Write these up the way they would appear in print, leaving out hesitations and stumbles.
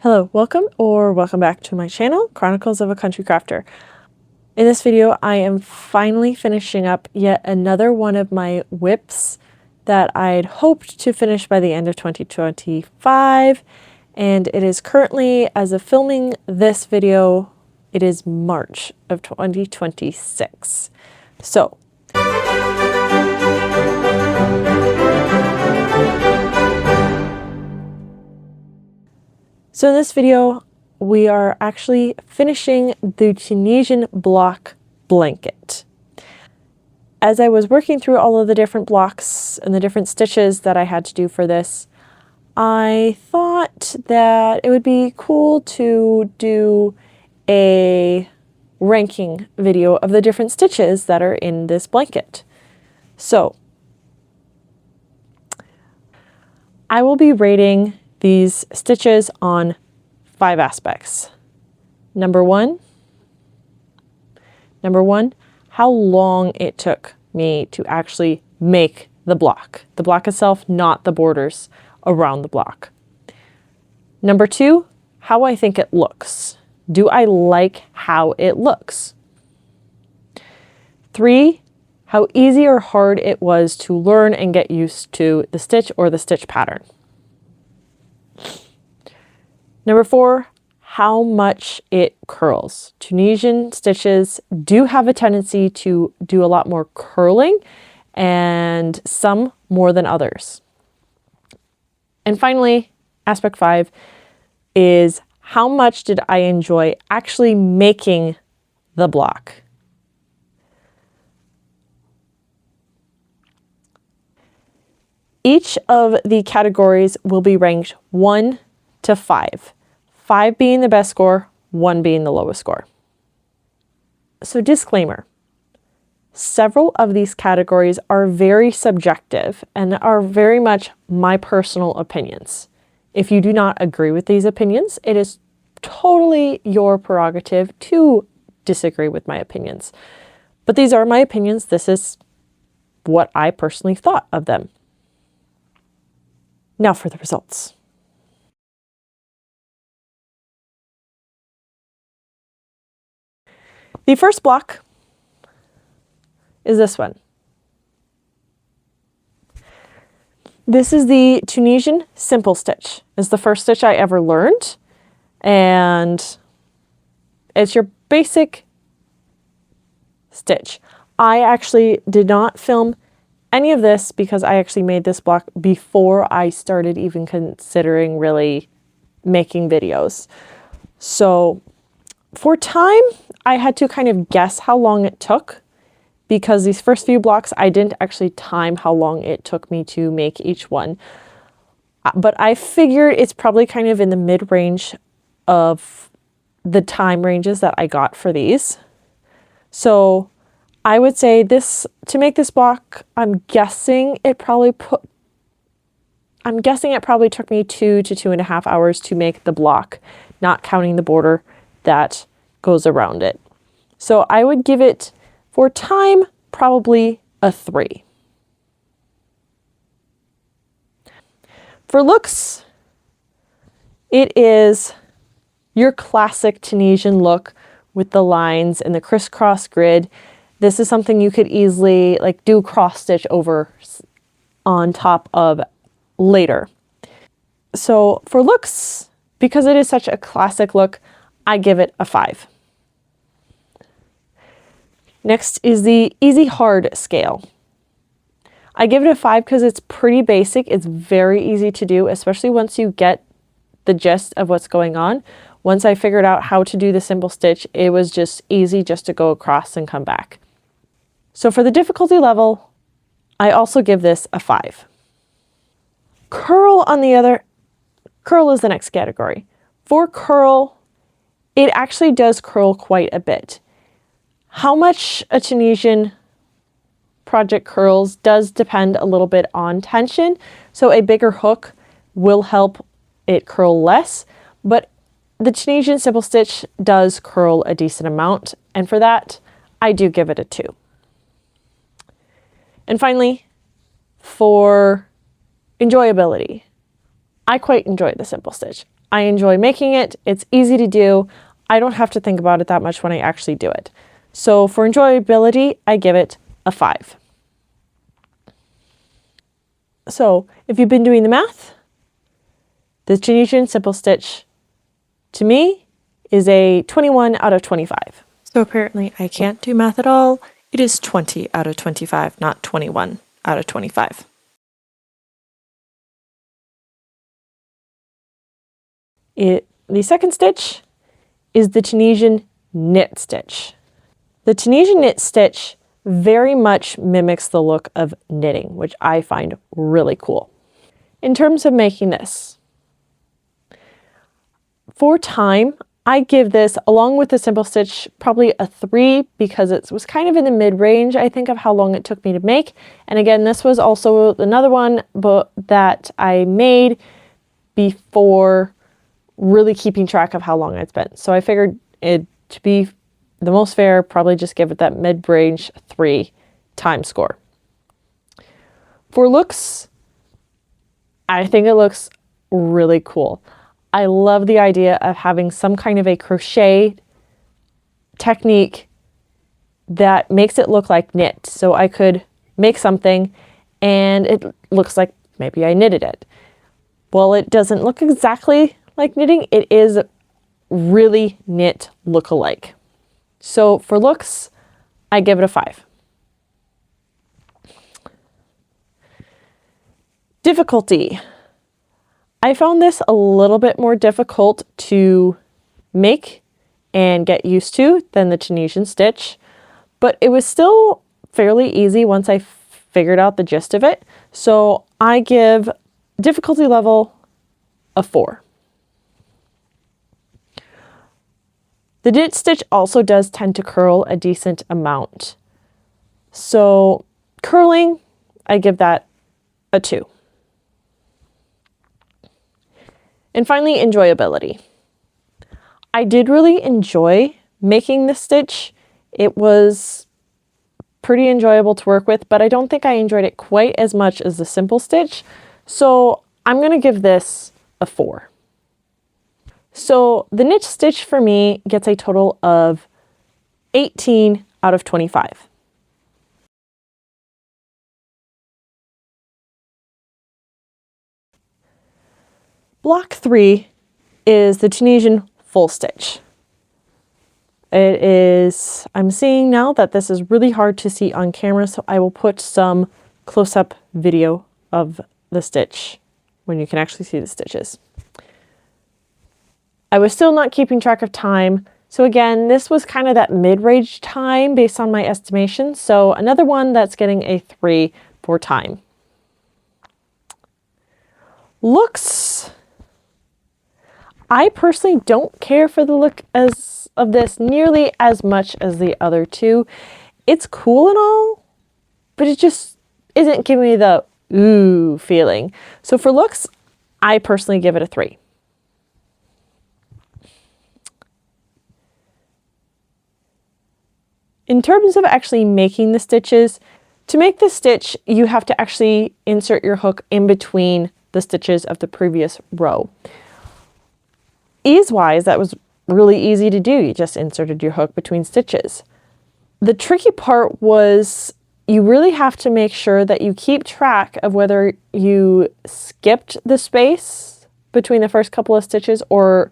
Hello, welcome back to my channel, Chronicles of a Country Crafter. In this video, I am finally finishing up yet another one of my whips that I'd hoped to finish by the end of 2025. And it is currently, as of filming this video, it is March of 2026. So, in this video, we are actually finishing the Tunisian block blanket. As I was working through all of the different blocks and the different stitches that I had to do for this, I thought that it would be cool to do a ranking video of the different stitches that are in this blanket. So, I will be rating these stitches on 5 aspects. Number one, how long it took me to actually make the block itself, not the borders around the block. Number 2, how I think it looks. Do I like how it looks? 3, how easy or hard it was to learn and get used to the stitch or the stitch pattern. Number 4, how much it curls. Tunisian stitches do have a tendency to do a lot more curling, and some more than others. And finally, aspect 5 is how much did I enjoy actually making the block. Each of the categories will be ranked 1 to 5. 5 being the best score, 1 being the lowest score. So disclaimer, several of these categories are very subjective and are very much my personal opinions. If you do not agree with these opinions, it is totally your prerogative to disagree with my opinions. But these are my opinions. This is what I personally thought of them. Now for the results. The first block is this one. This is the Tunisian simple stitch. It's the first stitch I ever learned, and it's your basic stitch. I actually did not film any of this because I actually made this block before I started even considering really making videos. So for time, I had to kind of guess how long it took, because these first few blocks, I didn't actually time how long it took me to make each one. But I figured it's probably kind of in the mid-range of the time ranges that I got for these. So I would say this, to make this block, I'm guessing it probably took me 2 to 2.5 hours to make the block, not counting the border that goes around it. So I would give it, for time, probably a 3. For looks, it is your classic Tunisian look with the lines and the crisscross grid. This is something you could easily do cross stitch over on top of later. So for looks, because it is such a classic look, I give it a 5. Next is the easy hard scale. I give it a 5 because it's pretty basic. It's very easy to do, especially once you get the gist of what's going on. Once I figured out how to do the simple stitch, it was just easy just to go across and come back. So for the difficulty level, I also give this a 5. Curl is the next category. For curl, it actually does curl quite a bit. How much a Tunisian project curls does depend a little bit on tension. So a bigger hook will help it curl less, but the Tunisian simple stitch does curl a decent amount. And for that, I do give it a 2. And finally, for enjoyability, I quite enjoy the simple stitch. I enjoy making it. It's easy to do. I don't have to think about it that much when I actually do it. So for enjoyability, I give it a 5. So if you've been doing the math, the Tunisian simple stitch to me is a 21 out of 25. So apparently I can't do math at all. It is 20 out of 25, not 21 out of 25. The second stitch is the Tunisian knit stitch. The Tunisian knit stitch very much mimics the look of knitting, which I find really cool. In terms of making this, for time, I give this, along with the simple stitch, probably a 3 because it was kind of in the mid-range, I think, of how long it took me to make. And again, this was also another one that I made before really keeping track of how long I'd spent. So I figured it to be the most fair, probably just give it that mid-range 3 time score. For looks, I think it looks really cool. I love the idea of having some kind of a crochet technique that makes it look like knit. So I could make something and it looks like maybe I knitted it. Well, it doesn't look exactly like knitting. It is really knit look-alike. So for looks, I give it a 5. Difficulty. I found this a little bit more difficult to make and get used to than the Tunisian stitch, but it was still fairly easy once I figured out the gist of it. So I give difficulty level a 4. The knit stitch also does tend to curl a decent amount. So curling, I give that a 2. And finally, enjoyability. I did really enjoy making this stitch. It was pretty enjoyable to work with, but I don't think I enjoyed it quite as much as the simple stitch. So I'm going to give this a 4. So the knit stitch for me gets a total of 18 out of 25. Block 3 is the Tunisian full stitch. It is, I'm seeing now that this is really hard to see on camera, so I will put some close-up video of the stitch when you can actually see the stitches. I was still not keeping track of time, so again, this was kind of that mid-range time based on my estimation, so another one that's getting a 3 for time. Looks. I personally don't care for the look of this nearly as much as the other two. It's cool and all, but it just isn't giving me the ooh feeling. So for looks, I personally give it a 3. In terms of actually making the stitches, to make the stitch, you have to actually insert your hook in between the stitches of the previous row. Ease-wise, that was really easy to do. You just inserted your hook between stitches. The tricky part was you really have to make sure that you keep track of whether you skipped the space between the first couple of stitches or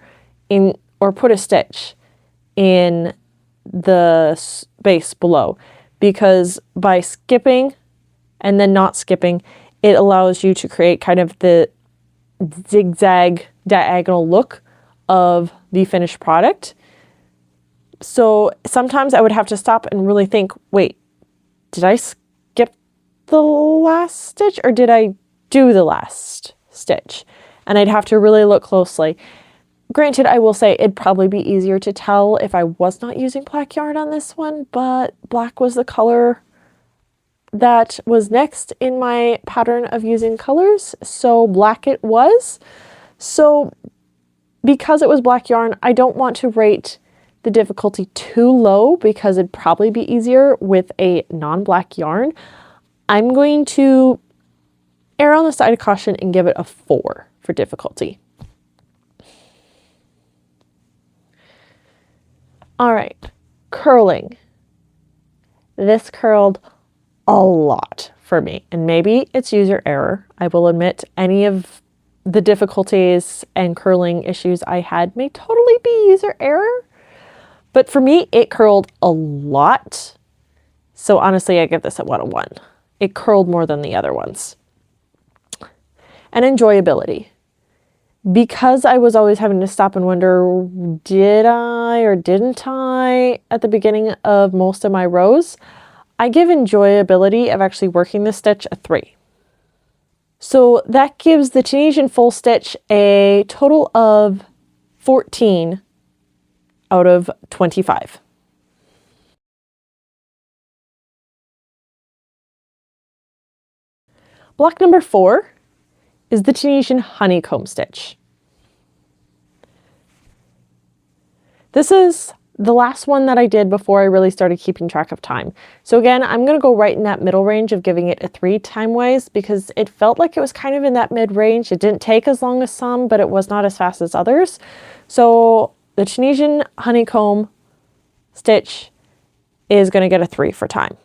put a stitch in the space below, because by skipping and then not skipping, it allows you to create kind of the zigzag diagonal look of the finished product. So sometimes I would have to stop and really think, wait, did I skip the last stitch or did I do the last stitch? And I'd have to really look closely. Granted, I will say it'd probably be easier to tell if I was not using black yarn on this one, but black was the color that was next in my pattern of using colors, so black it was. So because it was black yarn, I don't want to rate the difficulty too low because it'd probably be easier with a non-black yarn. I'm going to err on the side of caution and give it a 4 for difficulty. All right, curling. This curled a lot for me, and maybe it's user error. I will admit any of the difficulties and curling issues I had may totally be user error, but for me, it curled a lot. So honestly, I give this a 1. It curled more than the other ones. And enjoyability. Because I was always having to stop and wonder, did I or didn't I at the beginning of most of my rows, I give enjoyability of actually working this stitch a 3. So that gives the Tunisian full stitch a total of 14 out of 25. Block number 4 is the Tunisian honeycomb stitch. This is the last one that I did before I really started keeping track of time. So again, I'm going to go right in that middle range of giving it a 3 time-wise because it felt like it was kind of in that mid-range. It didn't take as long as some, but it was not as fast as others. So the Tunisian honeycomb stitch is going to get a 3 for time.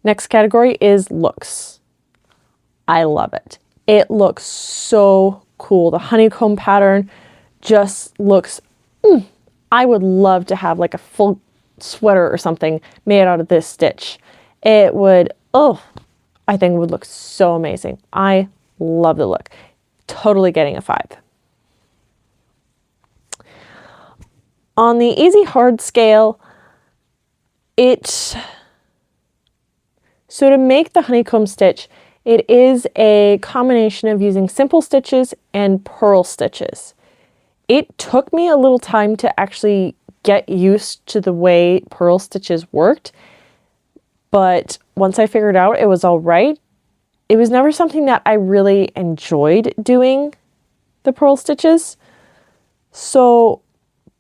Next category is looks. I love it. It looks so cool. The honeycomb pattern just looks, I would love to have like a full sweater or something made out of this stitch. It would, I think it would look so amazing. I love the look. Totally getting a 5. On the easy hard scale, so to make the honeycomb stitch, it is a combination of using simple stitches and purl stitches. It took me a little time to actually get used to the way purl stitches worked, but once I figured out it was all right, it was never something that I really enjoyed doing, the purl stitches. So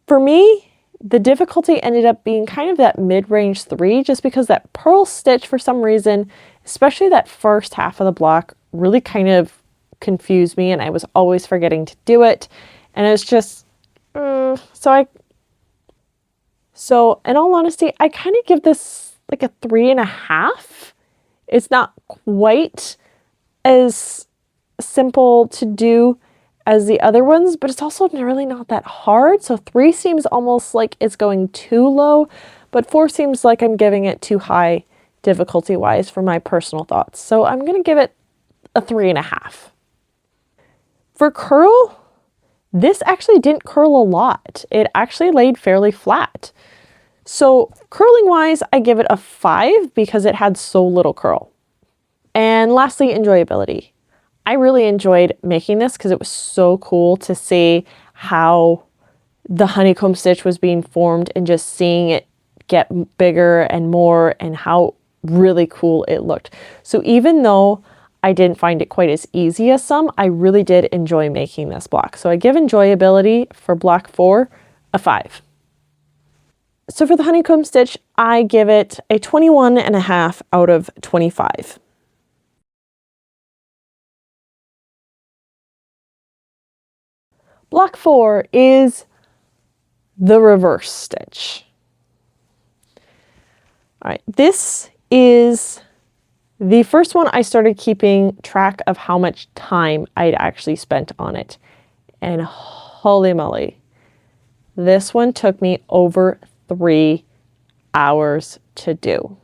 for me, the difficulty ended up being kind of that mid-range 3, just because that purl stitch, for some reason, especially that first half of the block, really kind of confused me, and I was always forgetting to do it. And it's just, so in all honesty, I kind of give this like a 3.5. It's not quite as simple to do as the other ones, but it's also really not that hard. So 3 seems almost like it's going too low, but 4 seems like I'm giving it too high difficulty-wise for my personal thoughts. So I'm going to give it a 3.5. For curl, this actually didn't curl a lot. It actually laid fairly flat. So curling-wise, I give it a 5 because it had so little curl. And lastly, enjoyability. I really enjoyed making this because it was so cool to see how the honeycomb stitch was being formed and just seeing it get bigger and more and how really cool it looked. So even though I didn't find it quite as easy as some, I really did enjoy making this block. So I give enjoyability for block 4 a 5. So for the honeycomb stitch, I give it a 21.5 out of 25. Block 4 is the reverse stitch. All right, this is the first one I started keeping track of how much time I'd actually spent on it. And holy moly, this one took me over 3 hours to do.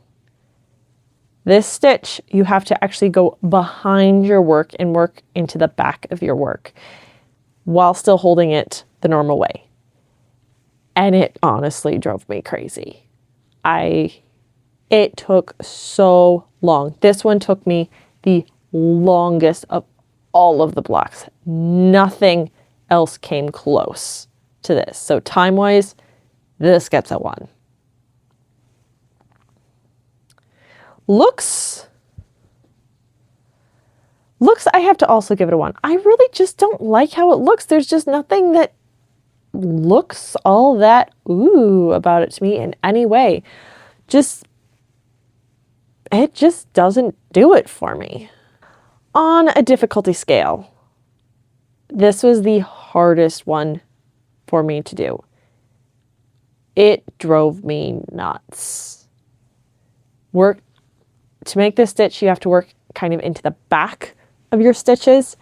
This stitch, you have to actually go behind your work and work into the back of your work while still holding it the normal way. And it honestly drove me crazy. It took so long. This one took me the longest of all of the blocks. Nothing else came close to this. So time-wise, this gets a 1. Looks, I have to also give it a 1. I really just don't like how it looks. There's just nothing that looks all that ooh about it to me in any way. It just doesn't do it for me. On a difficulty scale, this was the hardest one for me to do. It drove me nuts. To make this stitch, you have to work kind of into the back of your stitches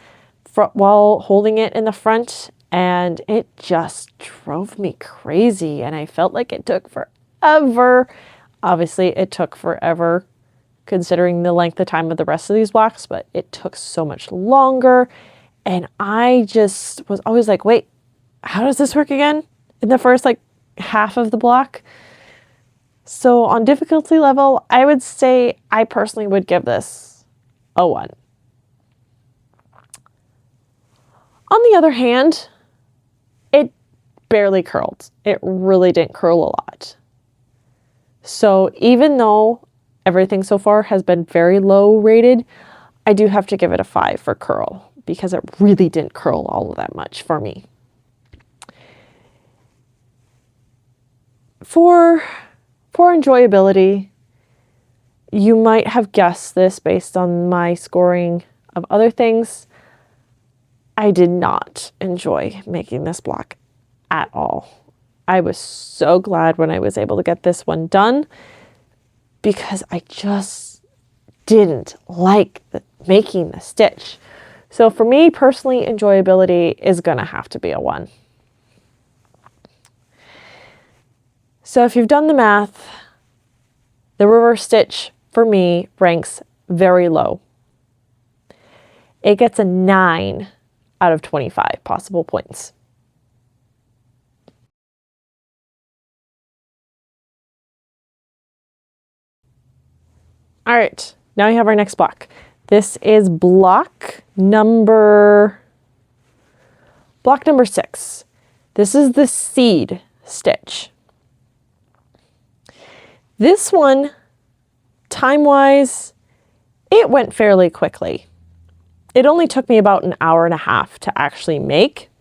while holding it in the front, and it just drove me crazy, and I felt like it took forever. Obviously, it took forever considering the length of time of the rest of these blocks, but it took so much longer, and I just was always like, wait, how does this work again? In the first like half of the block. So on difficulty level, I would say I personally would give this a 1. On the other hand, it barely curled. It really didn't curl a lot. So even though everything so far has been very low rated, I do have to give it a 5 for curl because it really didn't curl all of that much for me. For enjoyability, you might have guessed this based on my scoring of other things. I did not enjoy making this block at all. I was so glad when I was able to get this one done because I just didn't like making the stitch. So for me personally, enjoyability is gonna have to be a 1. So if you've done the math, the reverse stitch for me ranks very low. It gets a 9 out of 25 possible points. All right, now we have our next block. This is block number 6. This is the seed stitch. This one, time-wise, it went fairly quickly. It only took me about an hour and a half to actually make.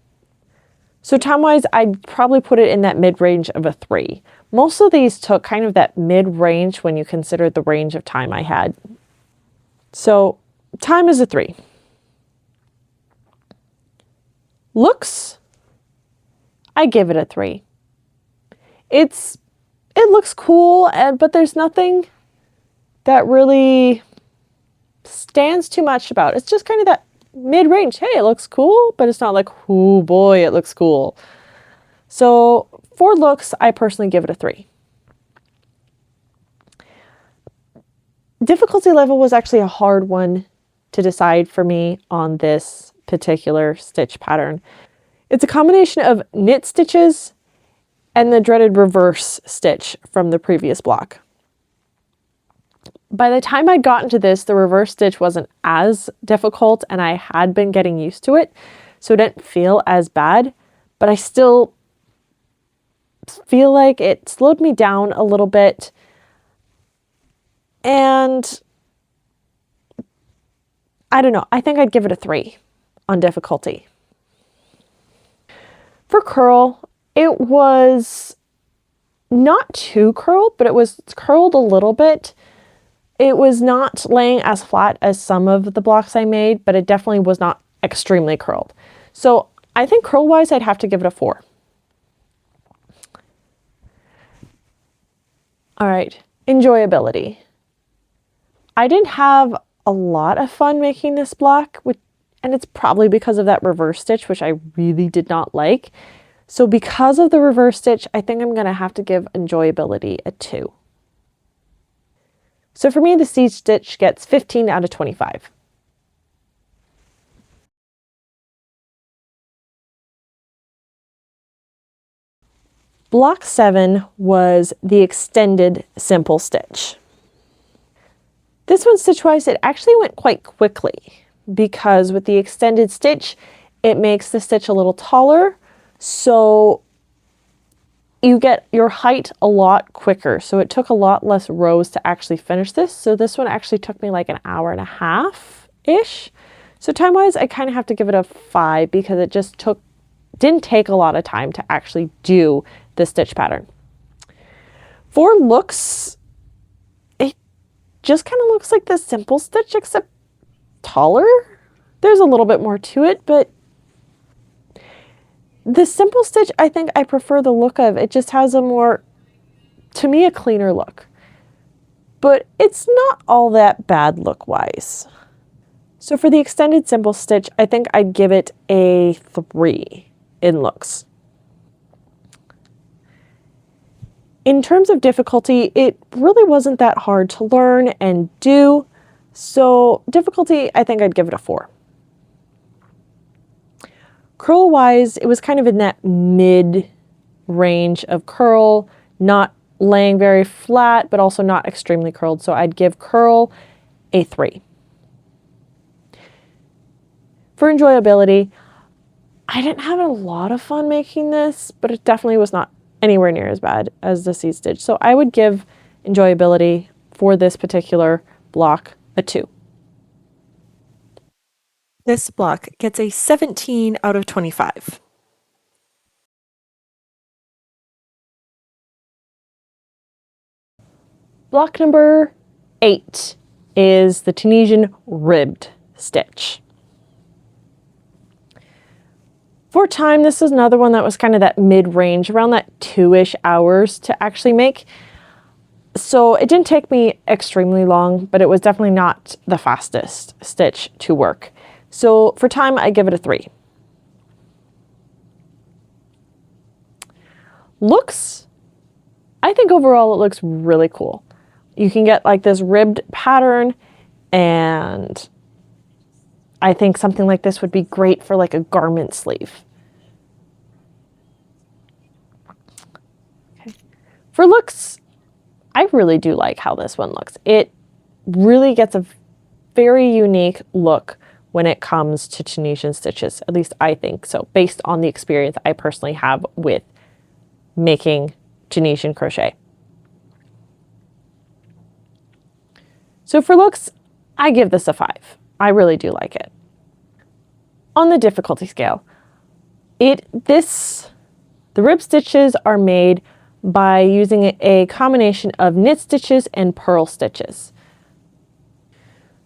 So time-wise, I'd probably put it in that mid-range of a 3. Most of these took kind of that mid-range when you consider the range of time I had. So time is a 3. Looks, I give it a 3. It looks cool, but there's nothing that really stands too much about. It's just kind of that mid-range. Hey, it looks cool, but it's not like, oh boy, it looks cool. So for looks, I personally give it a 3. Difficulty level was actually a hard one to decide for me on this particular stitch pattern. It's a combination of knit stitches and the dreaded reverse stitch from the previous block. By the time I'd gotten to this, the reverse stitch wasn't as difficult and I had been getting used to it, so it didn't feel as bad, but I still feel like it slowed me down a little bit. And I don't know, I think I'd give it a 3 on difficulty. For curl, it was not too curled, but it was curled a little bit. It was not laying as flat as some of the blocks I made, but it definitely was not extremely curled. So I think curl-wise, I'd have to give it a 4. All right, enjoyability. I didn't have a lot of fun making this block, and it's probably because of that reverse stitch, which I really did not like. So because of the reverse stitch, I think I'm gonna have to give enjoyability a 2. So for me, the seed stitch gets 15 out of 25. Block 7 was the extended simple stitch. This one stitch-wise, it actually went quite quickly because with the extended stitch, it makes the stitch a little taller, so you get your height a lot quicker. So it took a lot less rows to actually finish this. So this one actually took me like an hour and a half-ish. So time-wise, I kind of have to give it a 5 because it just didn't take a lot of time to actually do the stitch pattern. For looks, it just kind of looks like the simple stitch except taller. There's a little bit more to it, but The simple stitch, I think I prefer the look of. It just has a more, to me, a cleaner look. But it's not all that bad look-wise. So for the extended simple stitch, I think I'd give it a 3 in looks. In terms of difficulty, it really wasn't that hard to learn and do. So difficulty, I think I'd give it a 4. Curl-wise, it was kind of in that mid-range of curl, not laying very flat, but also not extremely curled. So I'd give curl a 3. For enjoyability, I didn't have a lot of fun making this, but it definitely was not anywhere near as bad as the seed stitch. So I would give enjoyability for this particular block a 2. This block gets a 17 out of 25. Block number 8 is the Tunisian ribbed stitch. For time, this is another one that was kind of that mid-range, around that 2-ish hours to actually make. So it didn't take me extremely long, but it was definitely not the fastest stitch to work. So for time, I give it a 3. Looks, I think overall it looks really cool. You can get like this ribbed pattern, and I think something like this would be great for like a garment sleeve. Okay. For looks, I really do like how this one looks. It really gets a very unique look when it comes to Tunisian stitches. At least I think so, based on the experience I personally have with making Tunisian crochet. So for looks, I give this a 5. I really do like it. On the difficulty scale, the rib stitches are made by using a combination of knit stitches and purl stitches.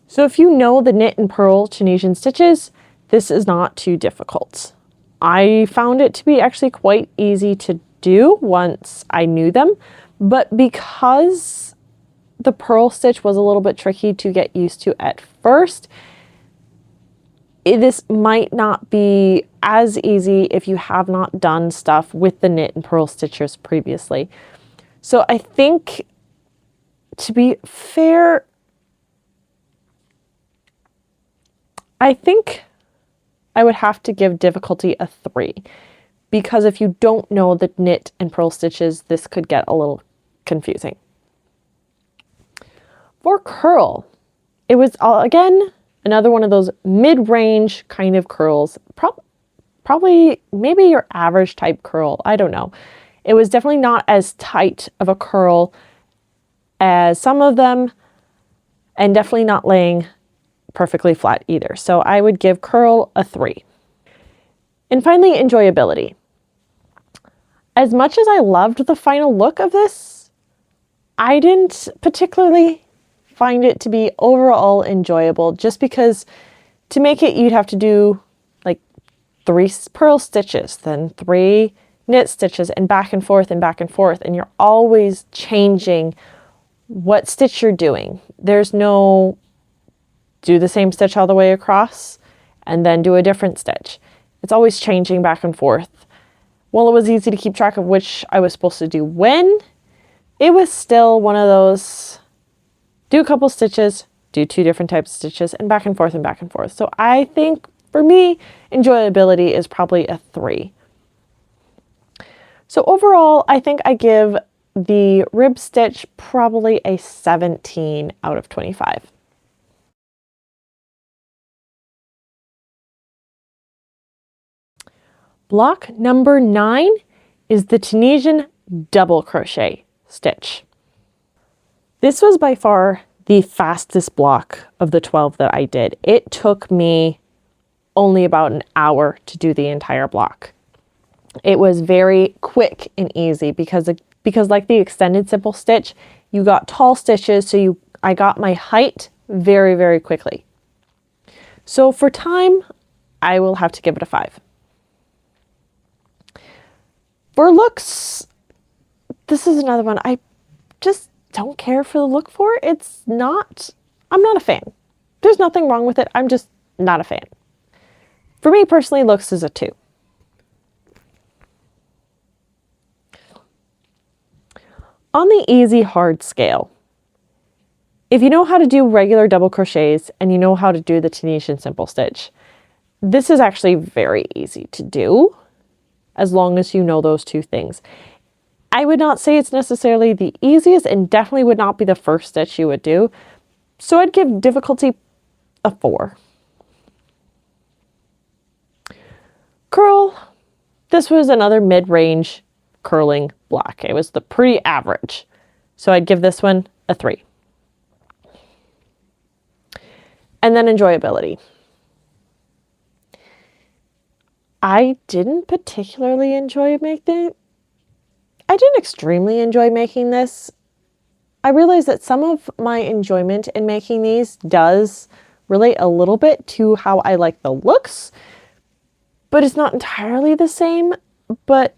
So if you know the knit and purl Tunisian stitches, this is not too difficult. I found it to be actually quite easy to do once I knew them, but because the purl stitch was a little bit tricky to get used to at first, this might not be as easy if you have not done stuff with the knit and purl stitches previously. So I think, to be fair, I think I would have to give difficulty a 3, because if you don't know the knit and purl stitches, this could get a little confusing. For curl, it was again another one of those mid-range kind of curls, probably maybe your average type curl, I don't know. It was definitely not as tight of a curl as some of them, and definitely not laying perfectly flat either. So I would give curl a 3. And finally, enjoyability. As much as I loved the final look of this, I didn't particularly find it to be overall enjoyable, just because to make it you'd have to do like 3 purl stitches, then 3 knit stitches, and back and forth and back and forth, and you're always changing what stitch you're doing. There's no do the same stitch all the way across and then do a different stitch. It's always changing back and forth. While it was easy to keep track of which I was supposed to do when, it was still one of those do a couple stitches, do 2 different types of stitches, and back and forth and back and forth. So I think for me, enjoyability is probably a 3. So overall, I think I give the rib stitch probably a 17 out of 25. Block number 9 is the Tunisian double crochet stitch. This was by far the fastest block of the 12 that I did. It took me only about an hour to do the entire block. It was very quick and easy because like the extended simple stitch, you got tall stitches, so I got my height very, very quickly. So for time, I will have to give it a 5. For looks, this is another one I just don't care for the look for. I'm not a fan. There's nothing wrong with it. I'm just not a fan. For me personally, looks is a 2. On the easy hard scale, if you know how to do regular double crochets and you know how to do the Tunisian simple stitch, this is actually very easy to do as long as you know those 2 things. I would not say it's necessarily the easiest and definitely would not be the first stitch you would do. So I'd give difficulty a 4. Curl, this was another mid-range curling block. It was the pretty average. So I'd give this one a 3. And then enjoyability. I didn't particularly enjoy making it. I didn't extremely enjoy making this. I realized that some of my enjoyment in making these does relate a little bit to how I like the looks, but it's not entirely the same. But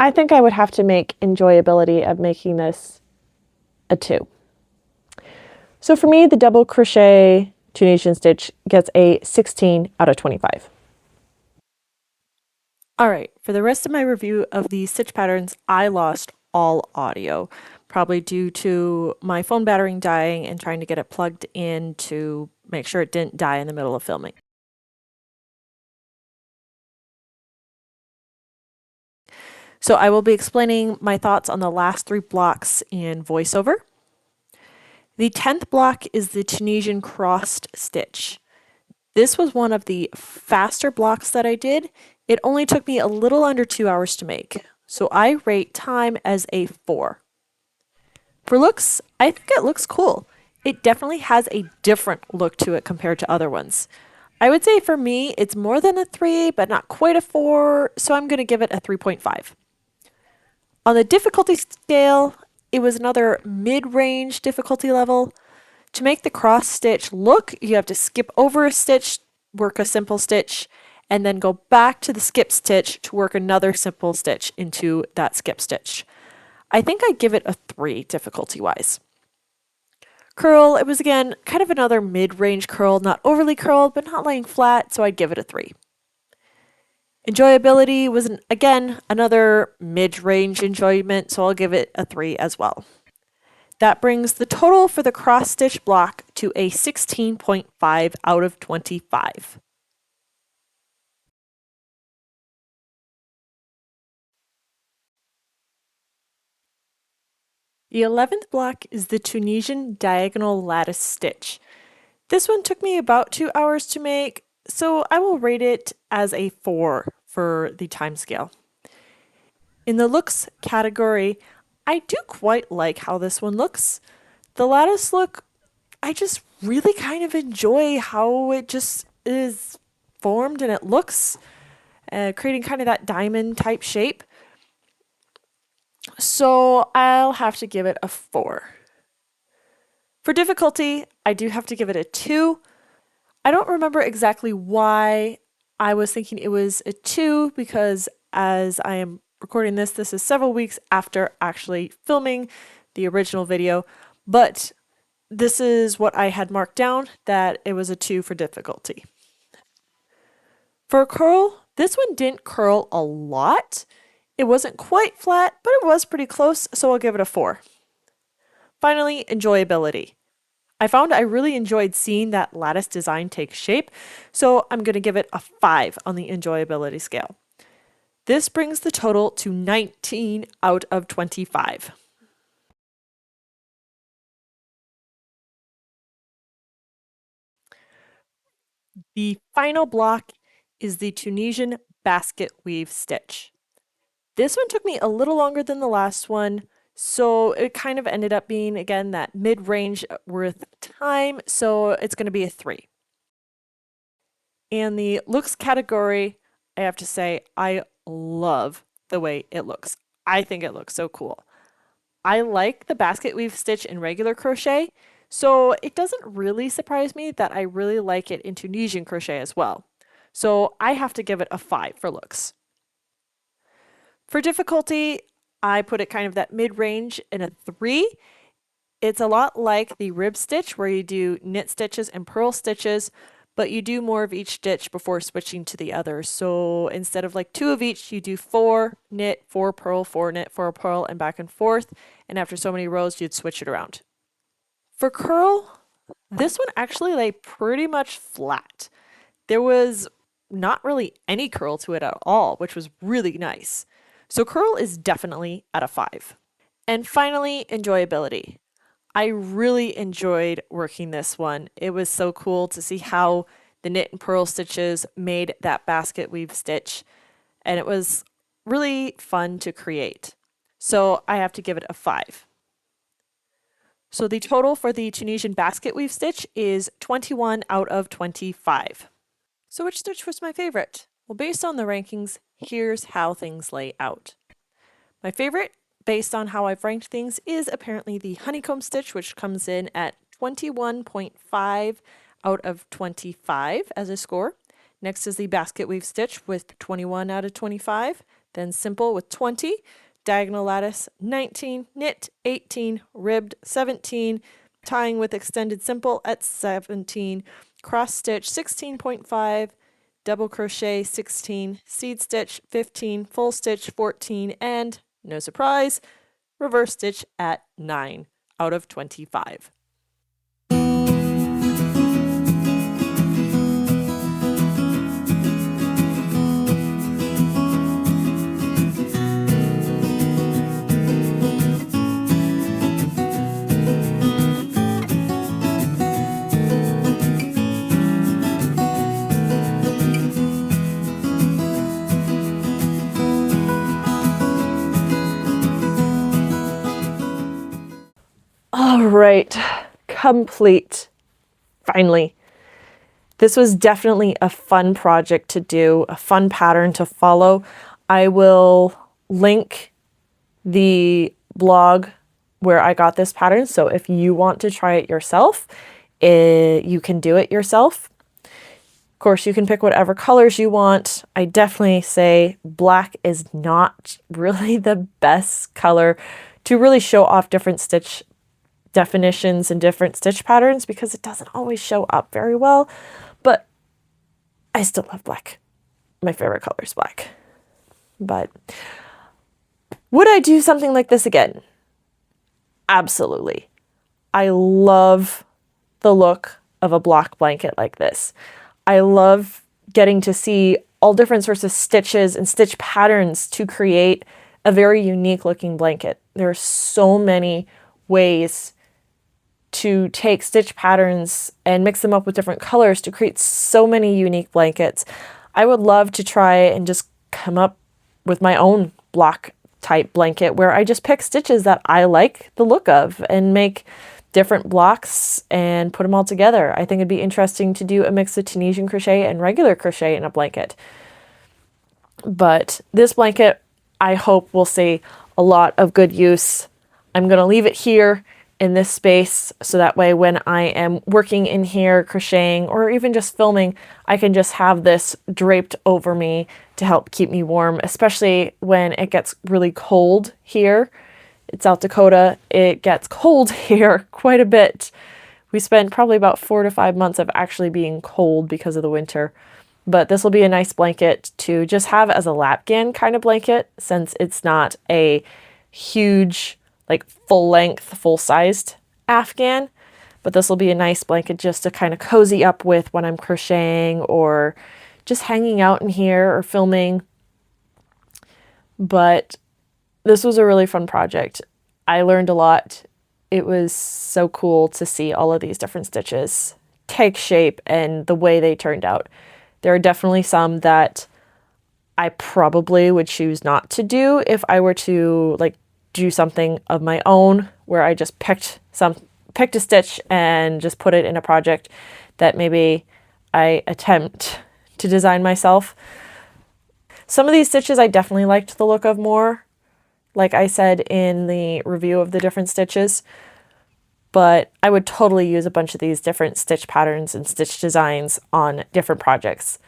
I think I would have to make enjoyability of making this a 2. So for me, the double crochet Tunisian stitch gets a 16 out of 25. All right, for the rest of my review of the stitch patterns, I lost all audio, probably due to my phone battery dying and trying to get it plugged in to make sure it didn't die in the middle of filming. So I will be explaining my thoughts on the last 3 blocks in voiceover. The 10th block is the Tunisian crossed stitch. This was one of the faster blocks that I did. It only took me a little under 2 hours to make, so I rate time as a 4. For looks, I think it looks cool. It definitely has a different look to it compared to other ones. I would say for me, it's more than a 3, but not quite a 4, so I'm going to give it a 3.5. On the difficulty scale, it was another mid-range difficulty level. To make the cross stitch look, you have to skip over a stitch, work a simple stitch, and then go back to the skip stitch to work another simple stitch into that skip stitch. I think I'd give it a 3 difficulty-wise. Curl, it was again kind of another mid-range curl, not overly curled, but not laying flat, so I'd give it a 3. Enjoyability was, again, another mid-range enjoyment, so I'll give it a 3 as well. That brings the total for the cross-stitch block to a 16.5 out of 25. The 11th block is the Tunisian diagonal lattice stitch. This one took me about 2 hours to make, so I will rate it as a 4 for the time scale. In the looks category, I do quite like how this one looks. The lattice look, I just really kind of enjoy how it just is formed and it looks, creating kind of that diamond type shape. So I'll have to give it a 4. For difficulty, I do have to give it a 2. I don't remember exactly why I was thinking it was a 2, because as I am recording this, this is several weeks after actually filming the original video, but this is what I had marked down, that it was a 2 for difficulty. For a curl, this one didn't curl a lot. It wasn't quite flat, but it was pretty close, so I'll give it a 4. Finally, enjoyability. I found I really enjoyed seeing that lattice design take shape, so I'm going to give it a 5 on the enjoyability scale. This brings the total to 19 out of 25. The final block is the Tunisian basket weave stitch. This one took me a little longer than the last one, so it kind of ended up being, again, that mid-range worth time, so it's going to be a 3. And the looks category, I have to say, I love the way it looks. I think it looks so cool. I like the basket weave stitch in regular crochet, so it doesn't really surprise me that I really like it in Tunisian crochet as well. So I have to give it a 5 for looks. For difficulty, I put it kind of that mid-range in a 3. It's a lot like the rib stitch where you do knit stitches and purl stitches, but you do more of each stitch before switching to the other. So instead of like 2 of each, you do 4 knit, 4 purl, 4 knit, 4 purl, and back and forth. And after so many rows, you'd switch it around. For curl, this one actually lay pretty much flat. There was not really any curl to it at all, which was really nice. So curl is definitely at a 5. And finally, enjoyability. I really enjoyed working this one. It was so cool to see how the knit and purl stitches made that basket weave stitch, and it was really fun to create. So I have to give it a 5. So the total for the Tunisian basket weave stitch is 21 out of 25. So which stitch was my favorite? Well, based on the rankings, here's how things lay out. My favorite, based on how I've ranked things, is apparently the honeycomb stitch, which comes in at 21.5 out of 25 as a score. Next is the basket weave stitch with 21 out of 25, then simple with 20, diagonal lattice 19, knit 18, ribbed 17, tying with extended simple at 17, cross stitch 16.5, double crochet 16, seed stitch 15, full stitch 14, and no surprise, reverse stitch at 9 out of 25. All right, complete. Finally. This was definitely a fun project to do, a fun pattern to follow. I will link the blog where I got this pattern, so if you want to try it yourself, you can do it yourself. Of course, you can pick whatever colors you want. I definitely say black is not really the best color to really show off different stitch definitions and different stitch patterns because it doesn't always show up very well, but I still love black. My favorite color is black. But would I do something like this again? Absolutely. I love the look of a block blanket like this. I love getting to see all different sorts of stitches and stitch patterns to create a very unique looking blanket. There are so many ways to take stitch patterns and mix them up with different colors to create so many unique blankets. I would love to try and just come up with my own block type blanket where I just pick stitches that I like the look of and make different blocks and put them all together. I think it'd be interesting to do a mix of Tunisian crochet and regular crochet in a blanket. But this blanket, I hope will see a lot of good use. I'm going to leave it here in this space so that way when I am working in here crocheting or even just filming, I can just have this draped over me to help keep me warm, especially when it gets really cold here. It's South Dakota. It gets cold here quite a bit. We spent probably about 4 to 5 months of actually being cold because of the winter. But this will be a nice blanket to just have as a lapgan kind of blanket since it's not a huge like full length, full sized Afghan, but this will be a nice blanket just to kind of cozy up with when I'm crocheting or just hanging out in here or filming. But this was a really fun project. I learned a lot. It was so cool to see all of these different stitches take shape and the way they turned out. There are definitely some that I probably would choose not to do if I were to like do something of my own where I just picked a stitch and just put it in a project that maybe I attempt to design myself. Some of these stitches I definitely liked the look of more, like I said in the review of the different stitches, but I would totally use a bunch of these different stitch patterns and stitch designs on different projects.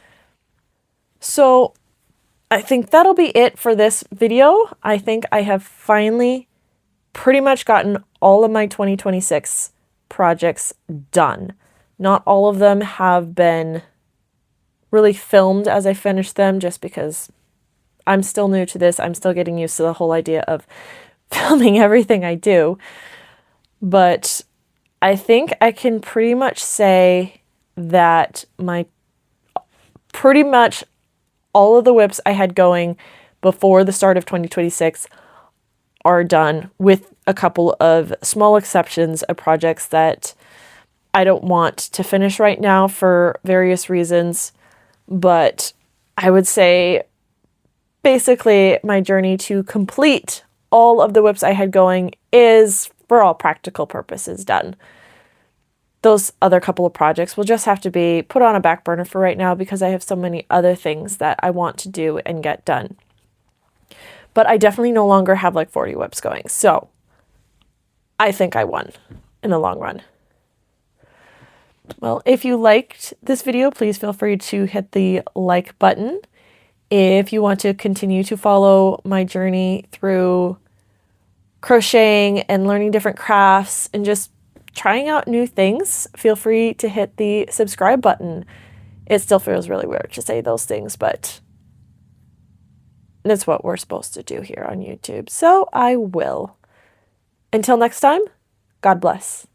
So I think that'll be it for this video. I think I have finally pretty much gotten all of my 2026 projects done. Not all of them have been really filmed as I finish them, just because I'm still new to this. I'm still getting used to the whole idea of filming everything I do. But I think I can pretty much say that pretty much all of the WIPs I had going before the start of 2026 are done, with a couple of small exceptions of projects that I don't want to finish right now for various reasons. But I would say basically my journey to complete all of the WIPs I had going is, for all practical purposes, done. Those other couple of projects will just have to be put on a back burner for right now because I have so many other things that I want to do and get done. But I definitely no longer have like 40 WIPs going. So I think I won in the long run. Well, if you liked this video, please feel free to hit the like button. If you want to continue to follow my journey through crocheting and learning different crafts and just trying out new things, feel free to hit the subscribe button. It still feels really weird to say those things, but that's what we're supposed to do here on YouTube. So I will. Until next time, God bless.